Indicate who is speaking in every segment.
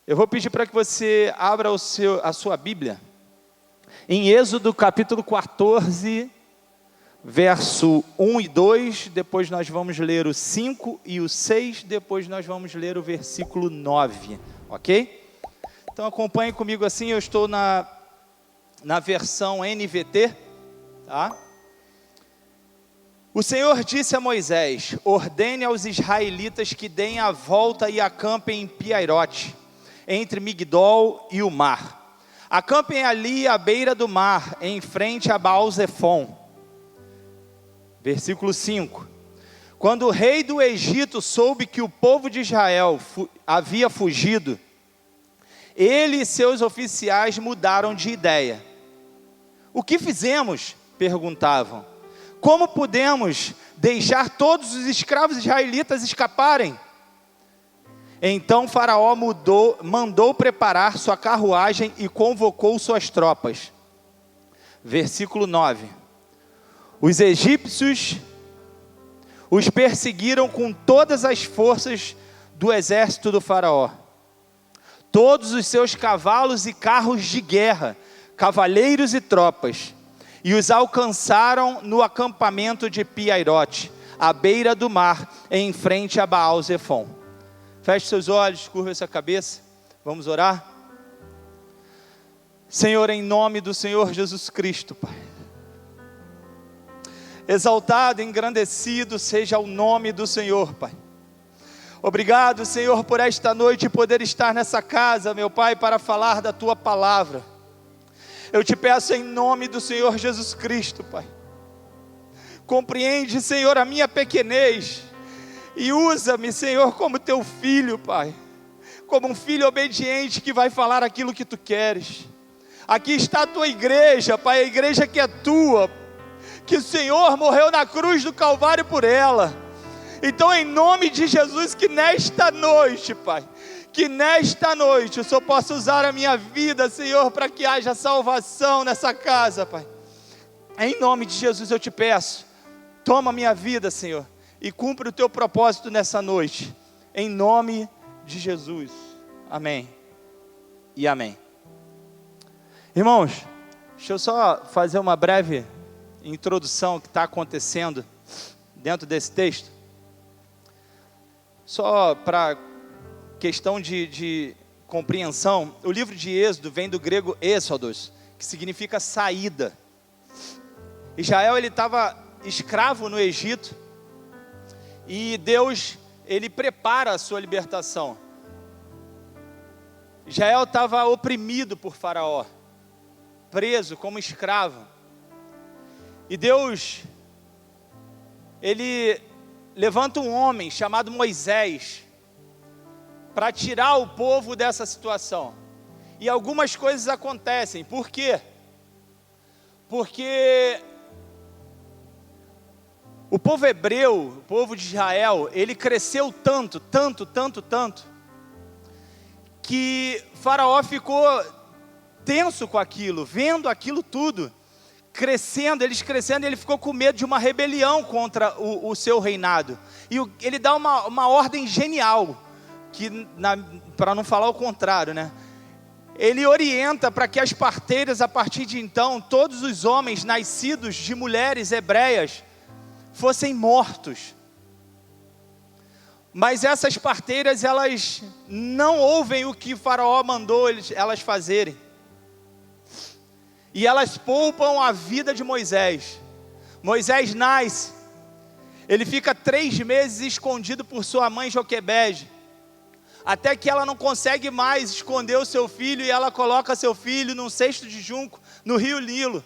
Speaker 1: Eu vou pedir para que você abra a sua Bíblia em Êxodo capítulo 14, verso 1 e 2, depois nós vamos ler o 5 e o 6, depois nós vamos ler o versículo 9, ok? Então acompanhe comigo assim, eu estou na versão NVT, tá? O Senhor disse a Moisés: ordene aos israelitas que deem a volta e acampem em Piairote, entre Migdol e o mar. Acampem ali à beira do mar, em frente a Baal-Zefon. Versículo 5. Quando o rei do Egito soube que o povo de Israel havia fugido, ele e seus oficiais mudaram de ideia. O que fizemos? Perguntavam. Como podemos deixar todos os escravos israelitas escaparem? Então Faraó mandou preparar sua carruagem e convocou suas tropas. Versículo 9. Os egípcios os perseguiram com todas as forças do exército do Faraó. Todos os seus cavalos e carros de guerra, cavaleiros e tropas, e os alcançaram no acampamento de Piairote, à beira do mar, em frente a Baal-Zefon. Feche seus olhos, curva essa cabeça, vamos orar. Senhor, em nome do Senhor Jesus Cristo, Pai, exaltado, engrandecido seja o nome do Senhor, Pai. Obrigado, Senhor, por esta noite poder estar nessa casa, meu Pai, para falar da Tua palavra. Eu te peço em nome do Senhor Jesus Cristo, Pai. Compreende, Senhor, a minha pequenez e usa-me, Senhor, como Teu filho, Pai. Como um filho obediente que vai falar aquilo que Tu queres. Aqui está a Tua igreja, Pai, a igreja que é Tua, que o Senhor morreu na cruz do Calvário por ela. Então, em nome de Jesus, que nesta noite, Pai, que nesta noite o Senhor possa usar a minha vida, Senhor, para que haja salvação nessa casa, Pai. Em nome de Jesus eu te peço, toma a minha vida, Senhor, e cumpre o Teu propósito nessa noite. Em nome de Jesus. Amém e amém. Irmãos, deixa eu só fazer uma breve introdução que está acontecendo dentro desse texto. Só para questão de compreensão, o livro de Êxodo vem do grego êxodos, que significa saída. Israel, ele estava escravo no Egito, e Deus, ele prepara a sua libertação. Israel estava oprimido por Faraó, preso como escravo, e Deus, ele levanta um homem chamado Moisés, para tirar o povo dessa situação. E algumas coisas acontecem. Por quê? Porque o povo hebreu, o povo de Israel, ele cresceu tanto, que Faraó ficou tenso com aquilo, vendo aquilo tudo, eles crescendo, ele ficou com medo de uma rebelião contra o seu reinado. E ele dá uma ordem genial, para não falar o contrário, né? Ele orienta para que as parteiras, a partir de então, todos os homens nascidos de mulheres hebreias, fossem mortos. Mas essas parteiras, elas não ouvem o que Faraó mandou elas fazerem. E elas poupam a vida de Moisés. Moisés nasce, ele fica 3 meses escondido por sua mãe Joquebede, até que ela não consegue mais esconder o seu filho, e ela coloca seu filho num cesto de junco, no rio Nilo,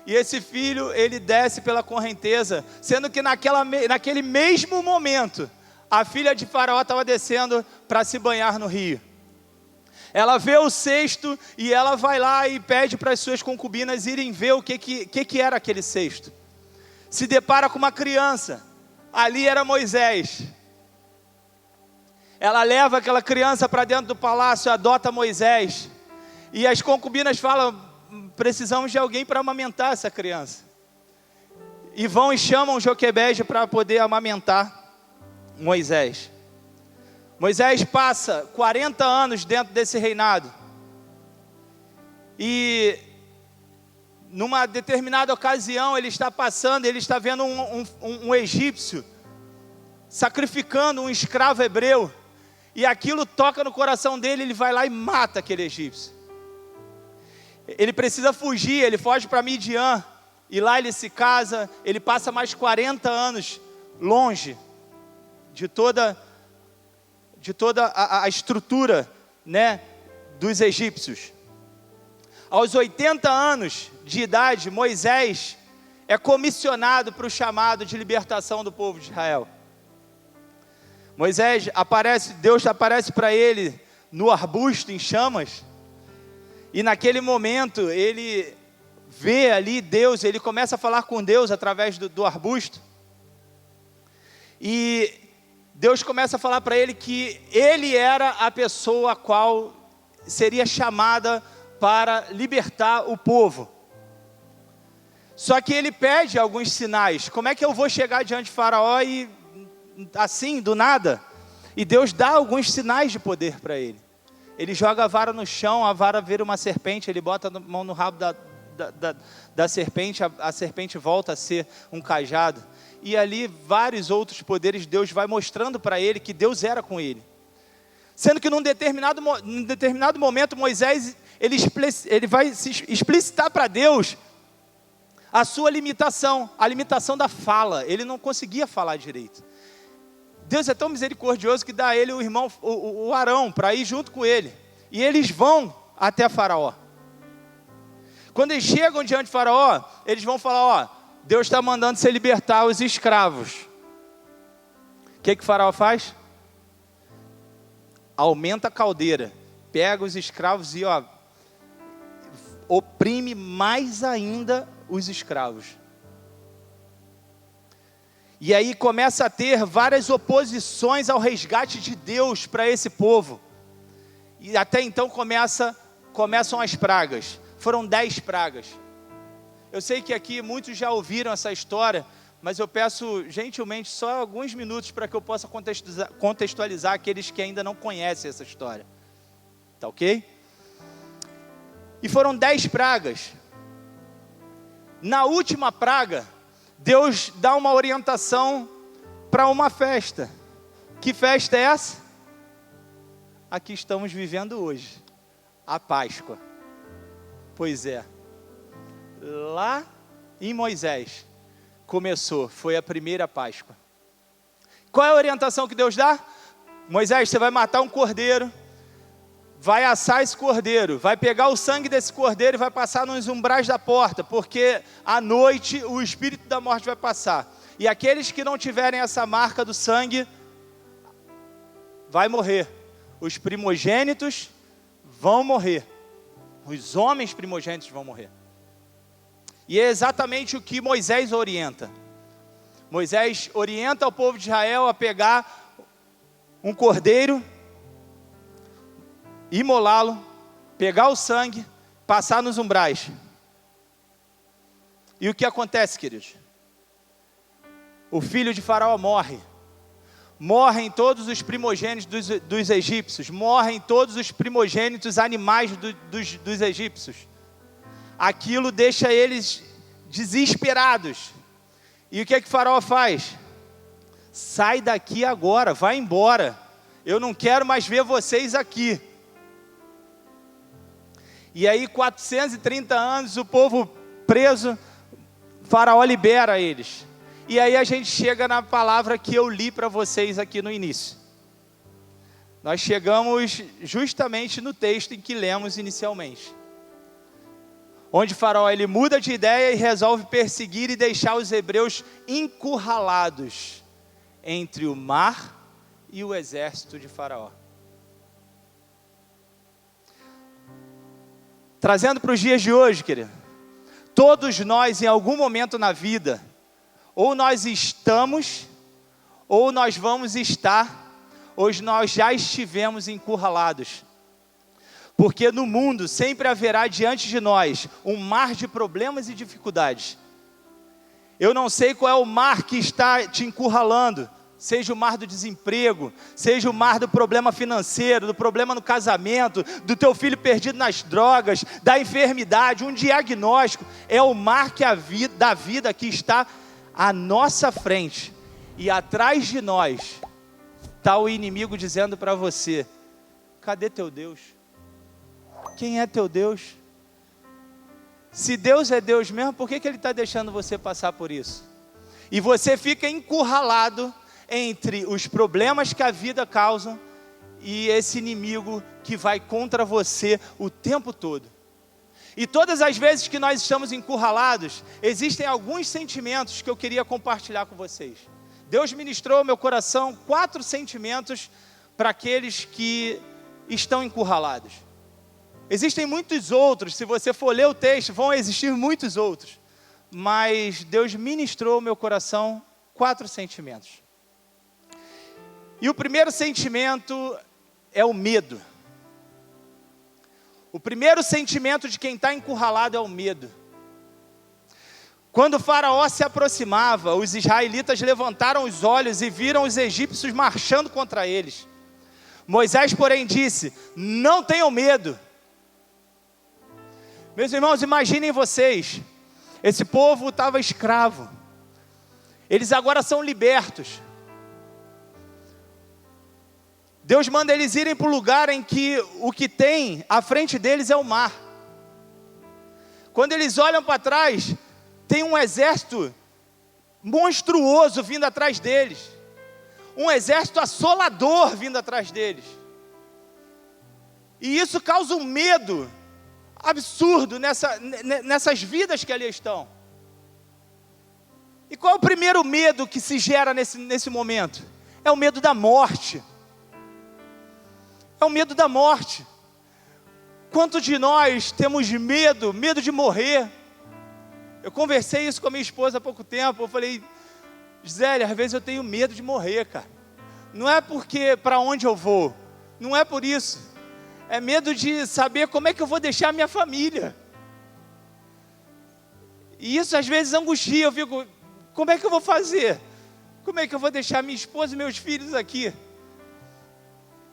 Speaker 1: e esse filho, ele desce pela correnteza, sendo que naquele mesmo momento, a filha de Faraó estava descendo para se banhar no rio. Ela vê o cesto, e ela vai lá e pede para as suas concubinas irem ver o que era aquele cesto. Se depara com uma criança, ali era Moisés. Ela leva aquela criança para dentro do palácio, adota Moisés, e as concubinas falam: precisamos de alguém para amamentar essa criança. E vão e chamam Joquebede para poder amamentar Moisés. Moisés passa 40 anos dentro desse reinado. E numa determinada ocasião, ele está passando, ele está vendo um egípcio sacrificando um escravo hebreu. E aquilo toca no coração dele, ele vai lá e mata aquele egípcio. Ele precisa fugir, ele foge para Midian. E lá ele se casa, ele passa mais 40 anos longe de toda a estrutura, né, dos egípcios. Aos 80 anos de idade, Moisés é comissionado para o chamado de libertação do povo de Israel. Deus aparece para ele no arbusto em chamas, e naquele momento ele vê ali Deus, ele começa a falar com Deus através do arbusto, e Deus começa a falar para ele que ele era a pessoa a qual seria chamada para libertar o povo. Só que ele pede alguns sinais. Como é que eu vou chegar diante de Faraó e assim, do nada? E Deus dá alguns sinais de poder para ele. Ele joga a vara no chão, a vara vira uma serpente, ele bota a mão no rabo da serpente, a serpente volta a ser um cajado. E ali vários outros poderes Deus vai mostrando para ele que Deus era com ele. Sendo que num determinado momento Moisés, ele vai se explicitar para Deus a sua limitação, a limitação da fala. Ele não conseguia falar direito. Deus é tão misericordioso que dá a ele o irmão, o Arão, para ir junto com ele. E eles vão até Faraó. Quando eles chegam diante de Faraó, eles vão falar, Deus está mandando você libertar os escravos. O que Faraó faz? Aumenta a caldeira, pega os escravos e oprime mais ainda os escravos. E aí começa a ter várias oposições ao resgate de Deus para esse povo. E até então começam as pragas. Foram 10 pragas. Eu sei que aqui muitos já ouviram essa história, mas eu peço gentilmente só alguns minutos para que eu possa contextualizar aqueles que ainda não conhecem essa história. Tá ok? E foram 10 pragas. Na última praga, Deus dá uma orientação para uma festa. Que festa é essa? A que estamos vivendo hoje, a Páscoa. Pois é, lá em Moisés foi a primeira Páscoa. Qual é a orientação que Deus dá? Moisés, você vai matar um cordeiro, vai assar esse cordeiro, vai pegar o sangue desse cordeiro e vai passar nos umbrais da porta, porque à noite o espírito da morte vai passar. E aqueles que não tiverem essa marca do sangue, vai morrer. Os primogênitos vão morrer. Os homens primogênitos vão morrer. E é exatamente o que Moisés orienta. Moisés orienta o povo de Israel a pegar um cordeiro, imolá-lo, pegar o sangue, passar nos umbrais. E o que acontece, queridos? O filho de Faraó morre. Morrem todos os primogênitos dos egípcios. Morrem todos os primogênitos animais dos egípcios. Aquilo deixa eles desesperados. E o que Faraó faz? Sai daqui agora, vai embora. Eu não quero mais ver vocês aqui. E aí 430 anos o povo preso, Faraó libera eles. E aí a gente chega na palavra que eu li para vocês aqui no início. Nós chegamos justamente no texto em que lemos inicialmente. Onde Faraó ele muda de ideia e resolve perseguir e deixar os hebreus encurralados entre o mar e o exército de Faraó. Trazendo para os dias de hoje, querido, todos nós em algum momento na vida, ou nós estamos, ou nós vamos estar, ou nós já estivemos encurralados. Porque no mundo sempre haverá diante de nós um mar de problemas e dificuldades. Eu não sei qual é o mar que está te encurralando, seja o mar do desemprego, seja o mar do problema financeiro, do problema no casamento, do teu filho perdido nas drogas, da enfermidade, um diagnóstico, é o mar que da vida que está à nossa frente, e atrás de nós está o inimigo dizendo para você: cadê teu Deus? Quem é teu Deus? Se Deus é Deus mesmo, por que Ele está deixando você passar por isso? E você fica encurralado entre os problemas que a vida causa e esse inimigo que vai contra você o tempo todo. E todas as vezes que nós estamos encurralados, existem alguns sentimentos que eu queria compartilhar com vocês. Deus ministrou ao meu coração 4 sentimentos para aqueles que estão encurralados. Existem muitos outros, se você for ler o texto, vão existir muitos outros. Mas Deus ministrou ao meu coração 4 sentimentos. E o primeiro sentimento é o medo. O primeiro sentimento de quem está encurralado é o medo. Quando o faraó se aproximava, os israelitas levantaram os olhos e viram os egípcios marchando contra eles. Moisés, porém, disse: não tenham medo. Meus irmãos, imaginem vocês, esse povo estava escravo. Eles agora são libertos. Deus manda eles irem para o lugar em que o que tem à frente deles é o mar. Quando eles olham para trás, tem um exército monstruoso vindo atrás deles. Um exército assolador vindo atrás deles. E isso causa um medo absurdo nessas vidas que ali estão. E qual é o primeiro medo que se gera nesse momento? É o medo da morte. É o medo da morte. Quantos de nós temos medo de morrer? Eu conversei isso com a minha esposa há pouco tempo. Eu falei: Gisele, às vezes eu tenho medo de morrer, cara. Não é porque para onde eu vou, não é por isso. É medo de saber como é que eu vou deixar a minha família. E isso às vezes angustia. Eu fico: como é que eu vou fazer? Como é que eu vou deixar minha esposa e meus filhos aqui?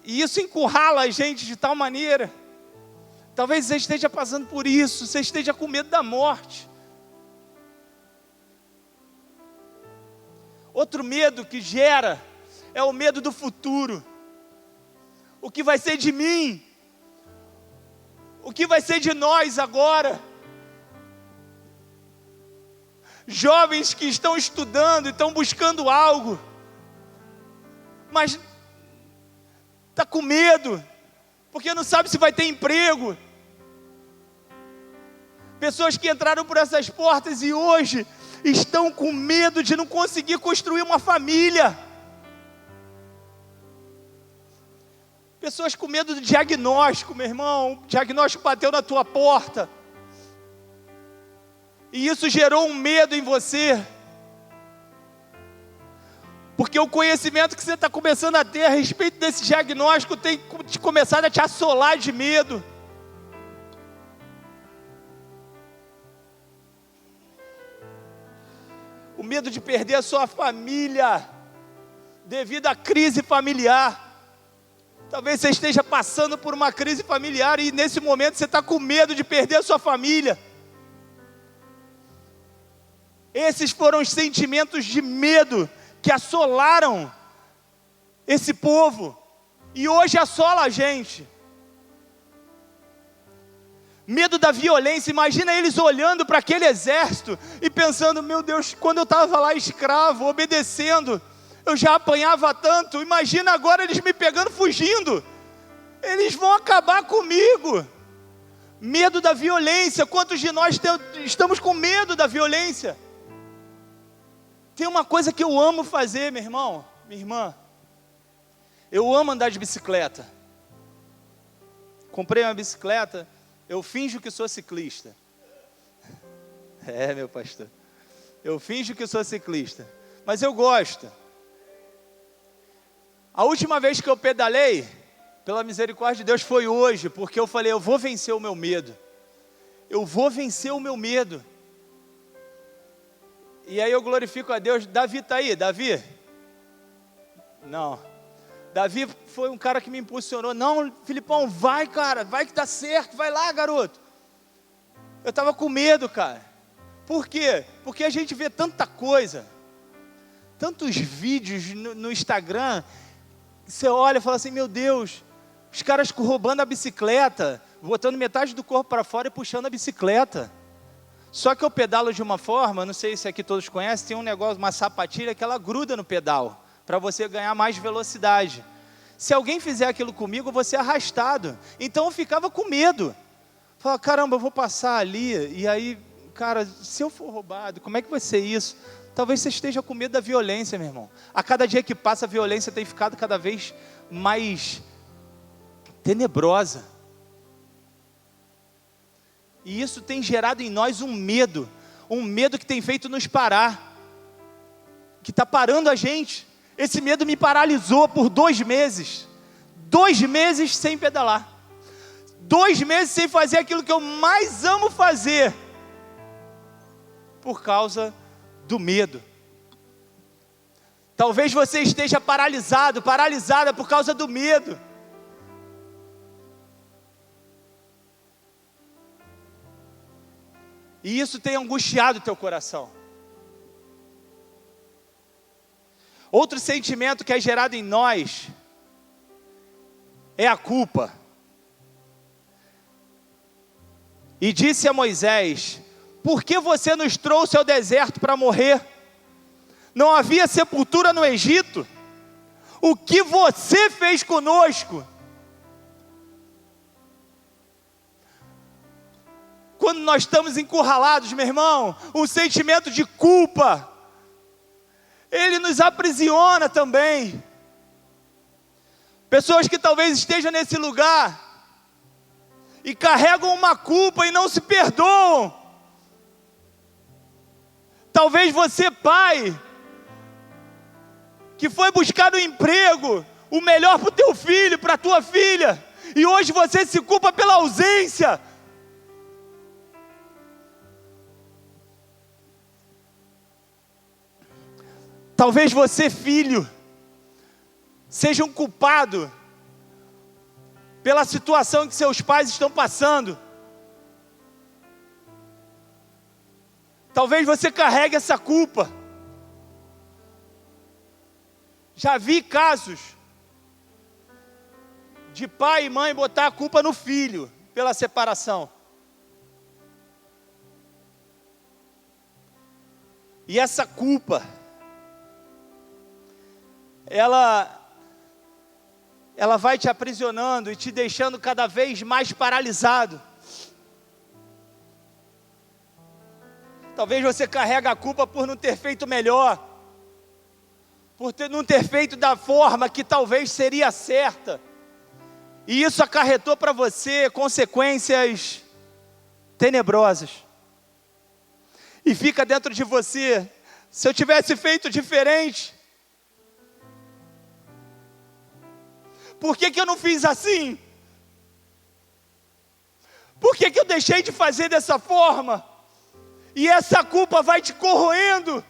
Speaker 1: E isso encurrala a gente de tal maneira. Talvez você esteja passando por isso, você esteja com medo da morte. Outro medo que gera é o medo do futuro. O que vai ser de mim? O que vai ser de nós agora? Jovens que estão estudando, estão buscando algo, mas está com medo, porque não sabe se vai ter emprego. Pessoas que entraram por essas portas e hoje estão com medo de não conseguir construir uma família. Pessoas com medo do diagnóstico, meu irmão. O diagnóstico bateu na tua porta. E isso gerou um medo em você. Porque o conhecimento que você está começando a ter a respeito desse diagnóstico tem começado a te assolar de medo. O medo de perder a sua família devido à crise familiar. Talvez você esteja passando por uma crise familiar e nesse momento você está com medo de perder a sua família. Esses foram os sentimentos de medo que assolaram esse povo e hoje assola a gente. Medo da violência. Imagina eles olhando para aquele exército e pensando: meu Deus, quando eu estava lá escravo, obedecendo, eu já apanhava tanto. Imagina agora eles me pegando fugindo. Eles vão acabar comigo. Medo da violência. Quantos de nós estamos com medo da violência? Tem uma coisa que eu amo fazer, meu irmão, minha irmã. Eu amo andar de bicicleta. Comprei uma bicicleta. Eu finjo que sou ciclista. É, meu pastor. Eu finjo que sou ciclista. Mas eu gosto. A última vez que eu pedalei, pela misericórdia de Deus, foi hoje. Porque eu falei: eu vou vencer o meu medo. Eu vou vencer o meu medo. E aí eu glorifico a Deus. Davi está aí, Davi? Não. Davi foi um cara que me impulsionou. Não, Filipão, vai, cara, vai que dá certo, vai lá, garoto. Eu estava com medo, cara. Por quê? Porque a gente vê tanta coisa, tantos vídeos no Instagram, você olha e fala assim, meu Deus, os caras roubando a bicicleta, botando metade do corpo para fora e puxando a bicicleta. Só que eu pedalo de uma forma, não sei se aqui todos conhecem, tem um negócio, uma sapatilha que ela gruda no pedal, para você ganhar mais velocidade. Se alguém fizer aquilo comigo, eu vou ser arrastado. Então eu ficava com medo. Falava, caramba, eu vou passar ali, e aí, cara, se eu for roubado, como é que vai ser isso? Talvez você esteja com medo da violência, meu irmão. A cada dia que passa, a violência tem ficado cada vez mais tenebrosa. E isso tem gerado em nós um medo que tem feito nos parar, que está parando a gente. Esse medo me paralisou por 2 meses. 2 meses sem pedalar. 2 meses sem fazer aquilo que eu mais amo fazer. Por causa do medo. Talvez você esteja paralisado, paralisada por causa do medo. E isso tem angustiado o teu coração. Outro sentimento que é gerado em nós é a culpa. E disse a Moisés, por que você nos trouxe ao deserto para morrer? Não havia sepultura no Egito? O que você fez conosco? Quando nós estamos encurralados, meu irmão, um sentimento de culpa, ele nos aprisiona também. Pessoas que talvez estejam nesse lugar e carregam uma culpa e não se perdoam. Talvez você, pai, que foi buscar no emprego o melhor para o teu filho, para a tua filha, e hoje você se culpa pela ausência. Talvez você, filho, seja um culpado pela situação que seus pais estão passando. Talvez você carregue essa culpa. Já vi casos de pai e mãe botar a culpa no filho pela separação. E essa culpa, ela vai te aprisionando e te deixando cada vez mais paralisado. Talvez você carregue a culpa por não ter feito melhor, não ter feito da forma que talvez seria certa. E isso acarretou para você consequências tenebrosas. E fica dentro de você, se eu tivesse feito diferente, por que eu não fiz assim? Por que eu deixei de fazer dessa forma? E essa culpa vai te corroendo.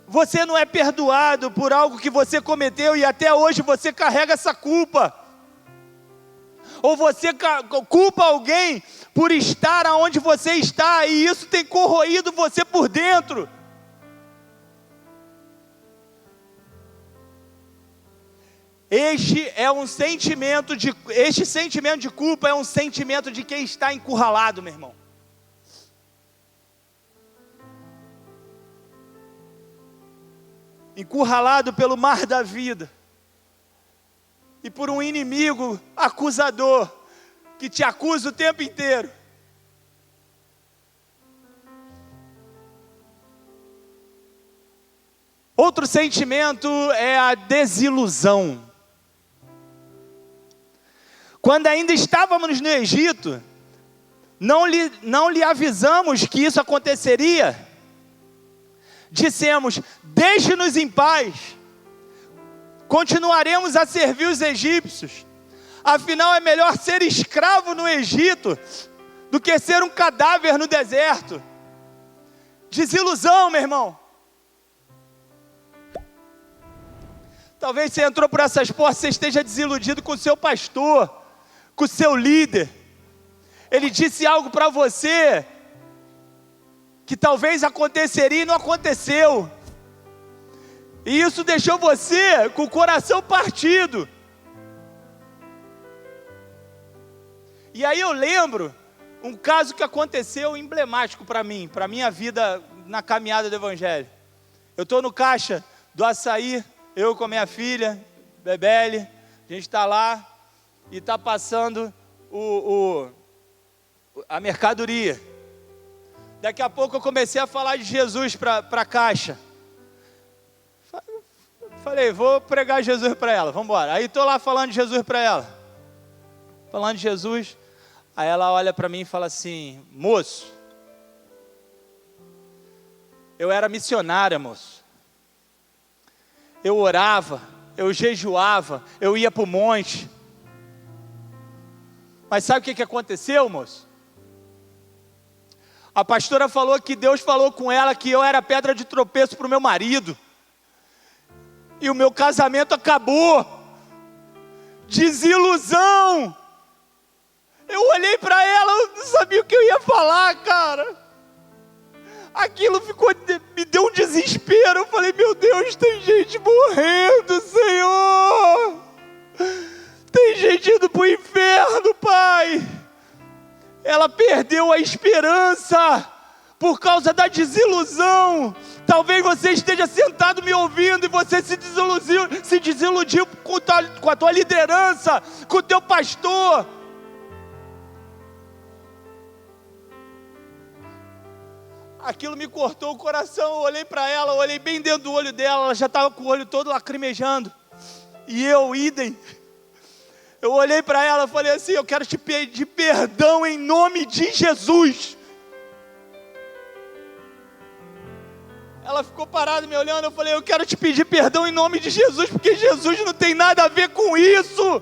Speaker 1: Você não é perdoado por algo que você cometeu e até hoje você carrega essa culpa. Ou você culpa alguém por estar onde você está e isso tem corroído você por dentro. Este sentimento de culpa é um sentimento de quem está encurralado, meu irmão. Encurralado pelo mar da vida. E por um inimigo acusador, que te acusa o tempo inteiro. Outro sentimento é a desilusão. Quando ainda estávamos no Egito, não lhe avisamos que isso aconteceria. Dissemos, deixe-nos em paz, continuaremos a servir os egípcios. Afinal é melhor ser escravo no Egito, do que ser um cadáver no deserto. Desilusão, meu irmão. Talvez você entrou por essas portas, você esteja desiludido com o seu pastor, com o seu líder. Ele disse algo para você que talvez aconteceria e não aconteceu. E isso deixou você com o coração partido. E aí eu lembro um caso que aconteceu emblemático para mim, para a minha vida na caminhada do Evangelho. Eu estou no caixa do Açaí, eu com a minha filha, Bebele, a gente está lá e está passando a mercadoria. Daqui a pouco eu comecei a falar de Jesus para a caixa. Falei, vou pregar Jesus para ela, vamos embora. Aí estou lá falando de Jesus para ela. Falando de Jesus, aí ela olha para mim e fala assim, moço, eu era missionária, moço. Eu orava, eu jejuava, eu ia para o monte. Mas sabe o que aconteceu, moço? A pastora falou que Deus falou com ela que eu era pedra de tropeço para o meu marido. E o meu casamento acabou. Desilusão. Eu olhei para ela, eu não sabia o que eu ia falar, cara. Aquilo me deu um desespero. Eu falei, meu Deus, tem gente morrendo, Senhor. Tem gente indo para o inferno, Pai. Ela perdeu a esperança por causa da desilusão. Talvez você esteja sentado me ouvindo e você se desiludiu com a tua liderança, com o teu pastor. Aquilo me cortou o coração. Eu olhei para ela, eu olhei bem dentro do olho dela, ela já estava com o olho todo lacrimejando. E eu, idem. Eu olhei para ela e falei assim, eu quero te pedir perdão em nome de Jesus. Ela ficou parada me olhando, eu falei, eu quero te pedir perdão em nome de Jesus, porque Jesus não tem nada a ver com isso.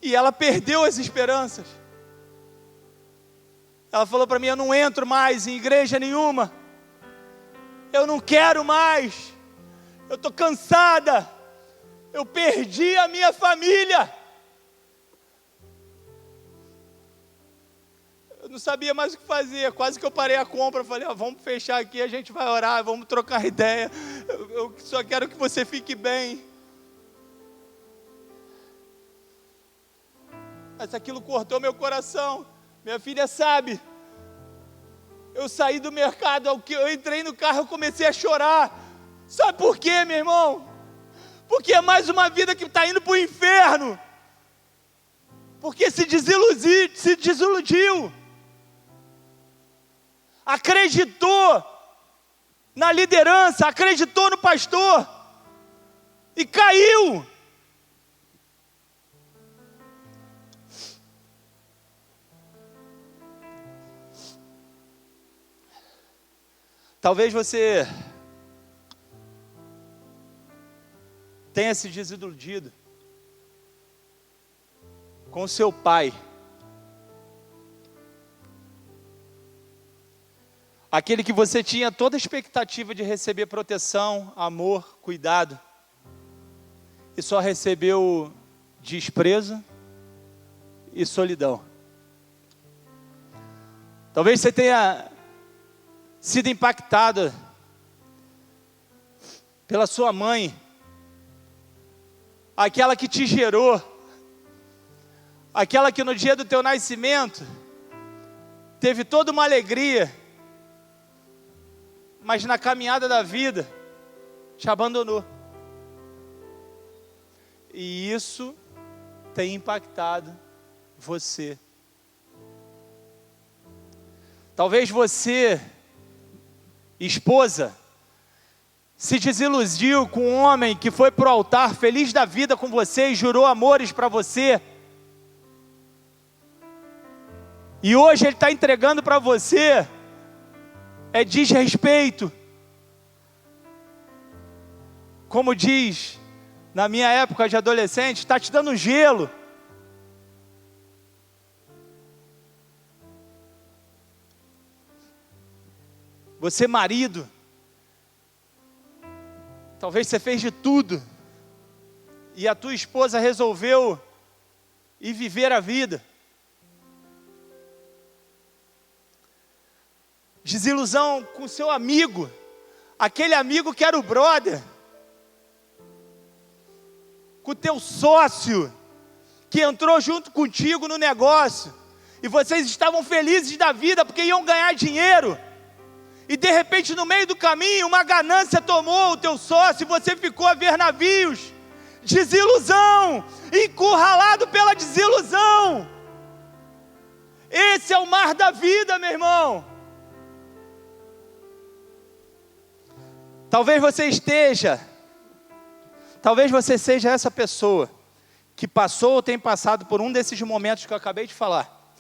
Speaker 1: E ela perdeu as esperanças. Ela falou para mim, eu não entro mais em igreja nenhuma. Eu não quero mais. Eu estou cansada. Eu perdi a minha família. Eu não sabia mais o que fazer. Quase que eu parei a compra. Falei, vamos fechar aqui, a gente vai orar, vamos trocar ideia. Eu só quero que você fique bem. Mas aquilo cortou meu coração. Minha filha sabe. Eu saí do mercado, eu entrei no carro, eu comecei a chorar. Sabe por quê, meu irmão? Porque é mais uma vida que está indo para o inferno. Porque se desiludiu. Acreditou na liderança, acreditou no pastor. E caiu. Talvez você tenha se desiludido com seu pai. Aquele que você tinha toda a expectativa de receber proteção, amor, cuidado. E só recebeu desprezo e solidão. Talvez você tenha sido impactado pela sua mãe, aquela que te gerou, aquela que no dia do teu nascimento teve toda uma alegria, mas na caminhada da vida te abandonou. E isso tem impactado você. Talvez você, esposa, se desiludiu com um homem que foi para o altar feliz da vida com você e jurou amores para você. E hoje ele está entregando para você desrespeito. Como diz na minha época de adolescente, está te dando gelo. Você marido, talvez você fez de tudo, e a tua esposa resolveu ir viver a vida. Desilusão com seu amigo, aquele amigo que era o brother, com o teu sócio, que entrou junto contigo no negócio, e vocês estavam felizes da vida, porque iam ganhar dinheiro, e de repente no meio do caminho, uma ganância tomou o teu sócio, e você ficou a ver navios. Desilusão, encurralado pela desilusão. Esse é o mar da vida, meu irmão. Talvez você seja essa pessoa que passou ou tem passado por um desses momentos que eu acabei de falar.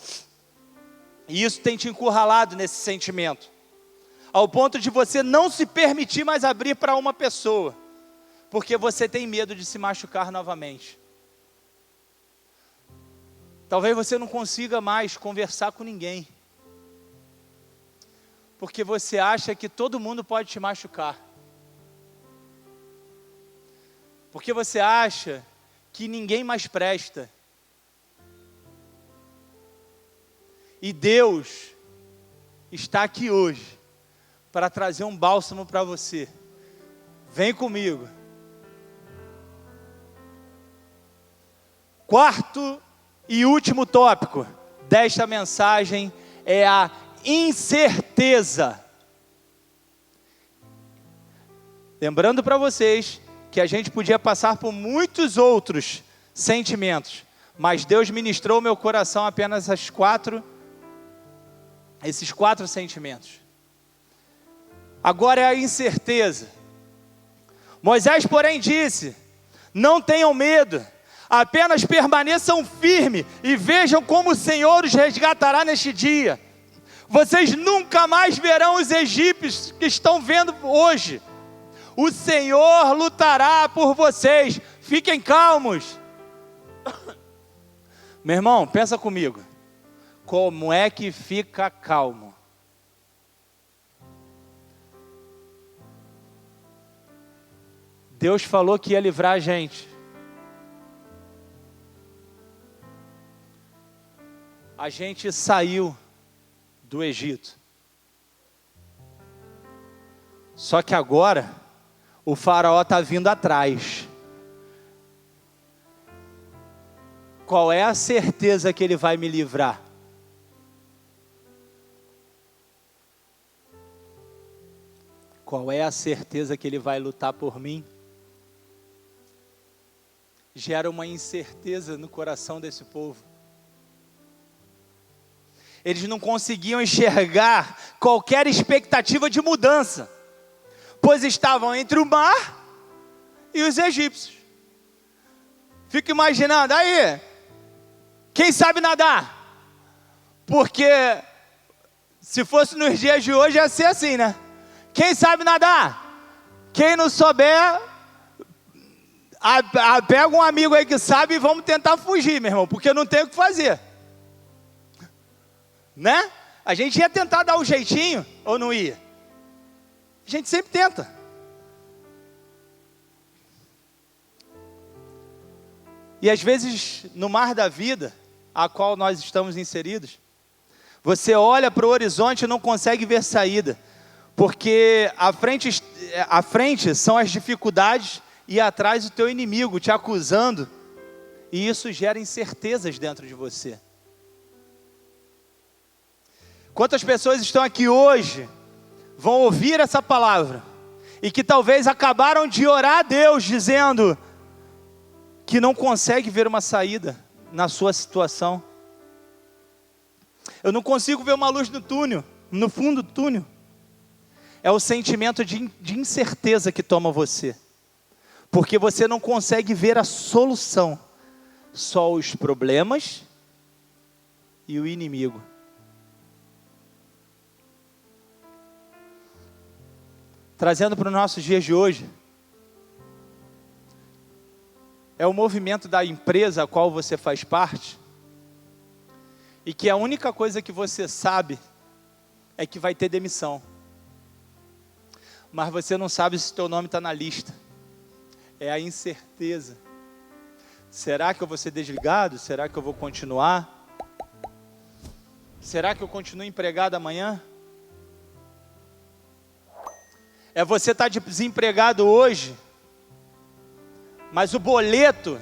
Speaker 1: E isso tem te encurralado nesse sentimento, ao ponto de você não se permitir mais abrir para uma pessoa, porque você tem medo de se machucar novamente. Talvez você não consiga mais conversar com ninguém, porque você acha que todo mundo pode te machucar. Porque você acha que ninguém mais presta. E Deus está aqui hoje para trazer um bálsamo para você. Vem comigo. Quarto e último tópico desta mensagem é a incerteza. Lembrando para vocês que a gente podia passar por muitos outros sentimentos, mas Deus ministrou meu coração apenas esses quatro sentimentos. Agora é a incerteza. Moisés, porém, disse: não tenham medo, apenas permaneçam firmes e vejam como o Senhor os resgatará neste dia. Vocês nunca mais verão os egípcios que estão vendo hoje. O Senhor lutará por vocês. Fiquem calmos. Meu irmão, pensa comigo. Como é que fica calmo? Deus falou que ia livrar a gente. A gente saiu do Egito. Só que agora o faraó está vindo atrás. Qual é a certeza que ele vai me livrar? Qual é a certeza que ele vai lutar por mim? Gera uma incerteza no coração desse povo. Eles não conseguiam enxergar qualquer expectativa de mudança, pois estavam entre o mar e os egípcios. Fico imaginando, aí, quem sabe nadar? Porque se fosse nos dias de hoje ia ser assim, né? Quem sabe nadar? Quem não souber, pega um amigo aí que sabe e vamos tentar fugir, meu irmão, porque não tem o que fazer. Né? A gente ia tentar dar um jeitinho, ou não ia? A gente sempre tenta. E às vezes, no mar da vida, a qual nós estamos inseridos, você olha para o horizonte e não consegue ver saída, porque à frente são as dificuldades e atrás o teu inimigo te acusando, e isso gera incertezas dentro de você. Quantas pessoas estão aqui hoje, vão ouvir essa palavra, e que talvez acabaram de orar a Deus, dizendo que não consegue ver uma saída na sua situação. Eu não consigo ver uma luz no túnel, no fundo do túnel. É o sentimento de incerteza que toma você, porque você não consegue ver a solução, só os problemas e o inimigo. Trazendo para os nossos dias de hoje, é o movimento da empresa a qual você faz parte, e que a única coisa que você sabe é que vai ter demissão. mas você não sabe se teu nome está na lista. É a incerteza. Será que eu vou ser desligado? Será que eu vou continuar? Será que eu continuo empregado amanhã? É você estar desempregado hoje, mas o boleto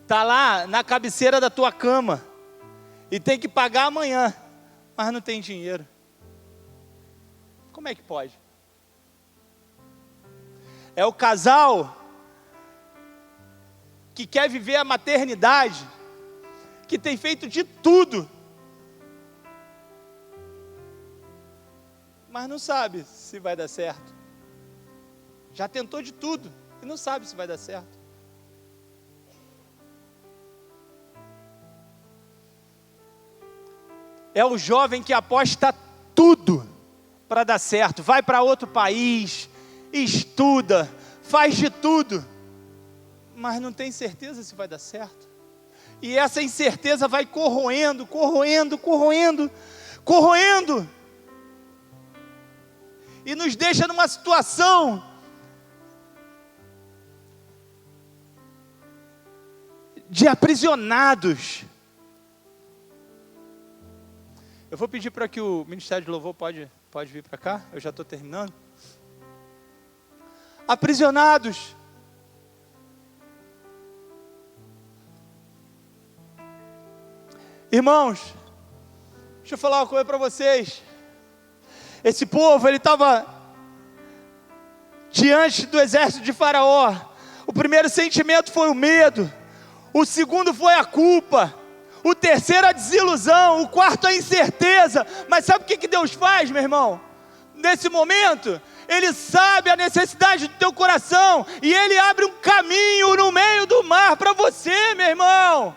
Speaker 1: está lá na cabeceira da tua cama e tem que pagar amanhã, mas não tem dinheiro. Como é que pode? É o casal que quer viver a maternidade, que tem feito de tudo, mas não sabe se vai dar certo. Já tentou de tudo e não sabe se vai dar certo. É o jovem que aposta tudo para dar certo. Vai para outro país, estuda, faz de tudo, mas não tem certeza se vai dar certo. E essa incerteza vai corroendo. E nos deixa numa situação de aprisionados. Eu vou pedir para que o Ministério de Louvor pode vir para cá, eu já estou terminando. Aprisionados. Irmãos, deixa eu falar uma coisa para vocês. Esse povo, ele estava diante do exército de Faraó. O primeiro sentimento foi o medo. O segundo foi a culpa. O terceiro a desilusão. O quarto a incerteza. Mas sabe o que Deus faz, meu irmão? Nesse momento, Ele sabe a necessidade do teu coração. E Ele abre um caminho no meio do mar para você, meu irmão.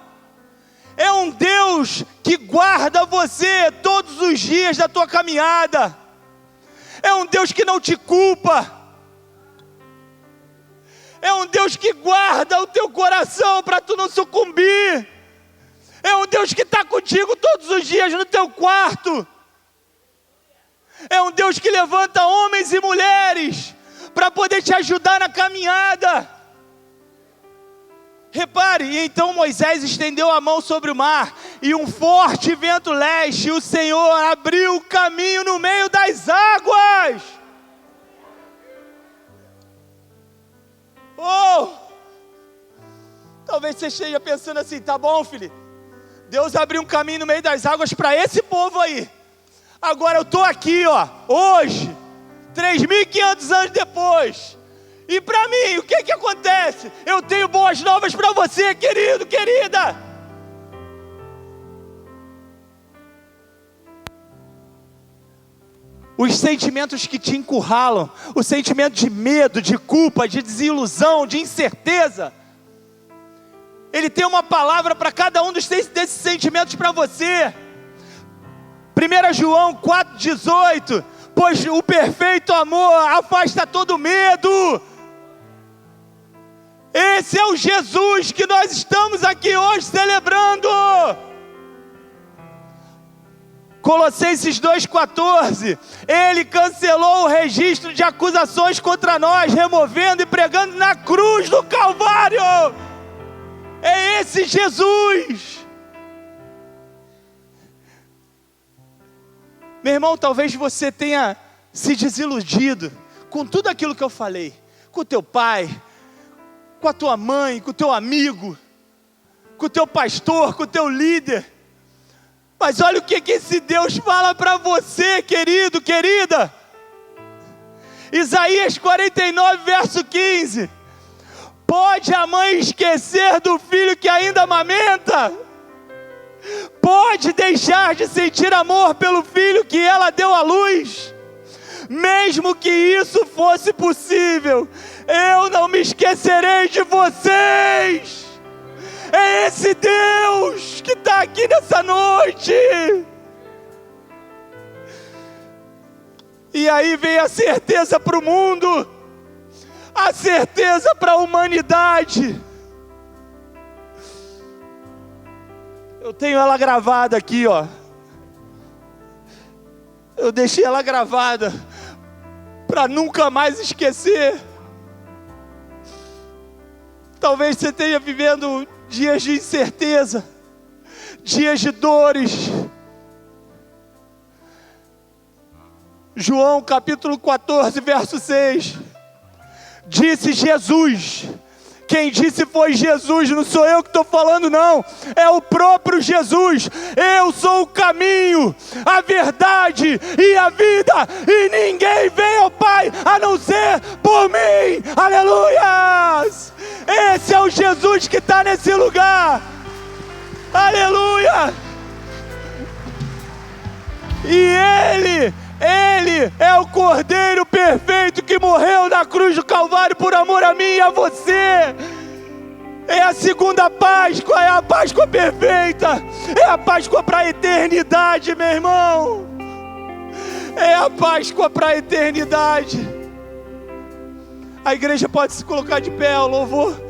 Speaker 1: É um Deus que guarda você todos os dias da tua caminhada. É um Deus que não te culpa. É um Deus que guarda o teu coração para tu não sucumbir. É um Deus que está contigo todos os dias no teu quarto. É um Deus que levanta homens e mulheres para poder te ajudar na caminhada. Repare, e então Moisés estendeu a mão sobre o mar, e um forte vento leste, e o Senhor abriu o caminho no meio das águas. Oh! Talvez você esteja pensando assim, tá bom, filho, Deus abriu um caminho no meio das águas para esse povo aí. Agora eu estou aqui, ó, hoje, 3.500 anos depois. E para mim, o que acontece? Eu tenho boas novas para você, querido, querida. Os sentimentos que te encurralam, o sentimento de medo, de culpa, de desilusão, de incerteza, Ele tem uma palavra para cada um desses sentimentos para você. 1 João 4,18, pois o perfeito amor afasta todo medo. Esse é o Jesus que nós estamos aqui hoje celebrando. Colossenses 2,14, Ele cancelou o registro de acusações contra nós, removendo e pregando na cruz do Calvário. É esse Jesus. Meu irmão, talvez você tenha se desiludido com tudo aquilo que eu falei, com o teu pai, com a tua mãe, com o teu amigo, com o teu pastor, com o teu líder. Mas olha o que esse Deus fala para você, querido, querida. Isaías 49, verso 15. Pode a mãe esquecer do filho que ainda amamenta? Pode deixar de sentir amor pelo filho que ela deu à luz? Mesmo que isso fosse possível, eu não me esquecerei de vocês. É esse Deus que está aqui nessa noite. E aí vem a certeza para o mundo, a certeza para a humanidade. Eu tenho ela gravada aqui, ó. Eu deixei ela gravada para nunca mais esquecer. Talvez você esteja vivendo dias de incerteza, dias de dores. João capítulo 14, verso 6. Disse Jesus. Quem disse foi Jesus, não sou eu que estou falando não, é o próprio Jesus. Eu sou o caminho, a verdade e a vida, e ninguém vem ao Pai a não ser por mim. Aleluias! Esse é o Jesus que está nesse lugar. Aleluia! E Ele é o Cordeiro perfeito que morreu na cruz do Calvário por amor a mim e a você. É a segunda Páscoa, é a Páscoa perfeita, é a Páscoa para a eternidade, meu irmão. É a Páscoa para a eternidade. A igreja pode se colocar de pé, o louvor